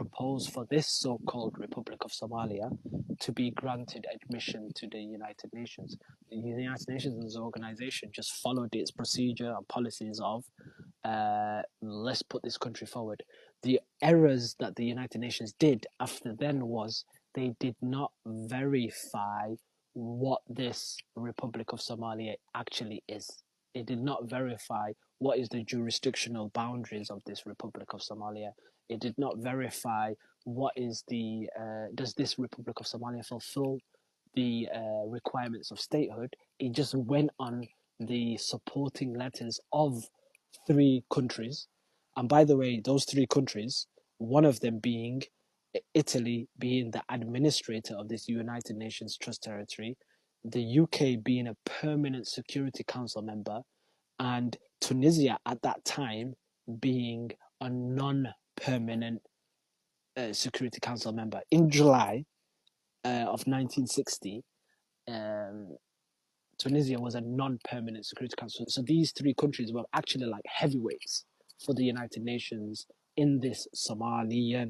proposed for this so-called Republic of Somalia to be granted admission to the United Nations. The United Nations as an organization just followed its procedure and policies of let's put this country forward. The errors that the United Nations did after then was they did not verify what this Republic of Somalia actually is. It did not verify what is the jurisdictional boundaries of this Republic of Somalia. It did not verify what is the, does this Republic of Somalia fulfill the requirements of statehood. It just went on the supporting letters of 3 countries. And by the way, those 3 countries, one of them being Italy, being the administrator of this United Nations Trust Territory, the UK being a permanent Security Council member, and Tunisia at that time being a non-permanent Security Council member. In July of 1960, Tunisia was a non-permanent Security Council. So these 3 countries were actually like heavyweights for the United Nations in this Somalia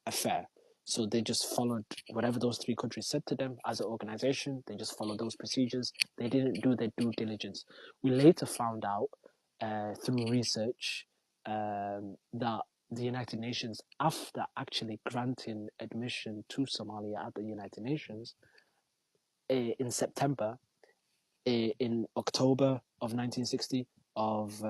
affair. So they just followed whatever those 3 countries said to them as an organization. They just followed those procedures. They didn't do their due diligence. We later found out through research that the United Nations, after actually granting admission to Somalia at the United Nations, in September, in October of 1960, of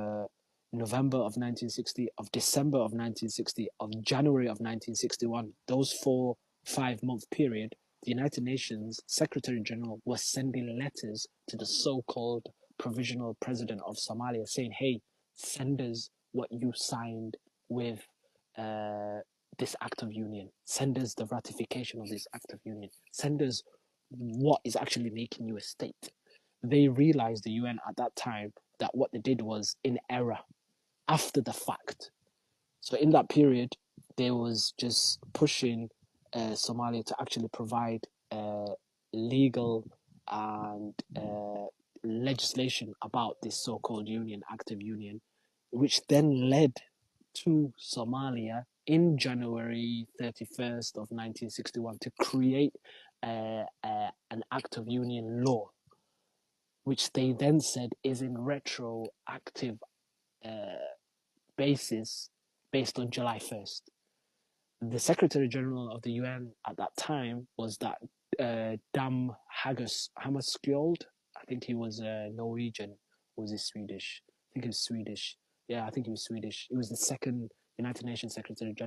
November of 1960, of December of 1960, of January of 1961, those 4-5 month period, the United Nations Secretary General was sending letters to the so-called provisional president of Somalia saying, hey, send us what you signed with this Act of Union. Send us the ratification of this Act of Union. Send us what is actually making you a state. They realized, the UN at that time, that what they did was in error after the fact. So in that period, they was just pushing Somalia to actually provide legal and legislation about this so-called union, Act of Union, which then led to Somalia in January 31st of 1961 to create an Act of Union law, which they then said is in retroactive basis based on July 1st. The Secretary General of the UN at that time was that Daag Hammarskjöld. I think he was Norwegian. Or was he Swedish? I think he was Swedish. Yeah, I think he was Swedish. He was the second United Nations Secretary General.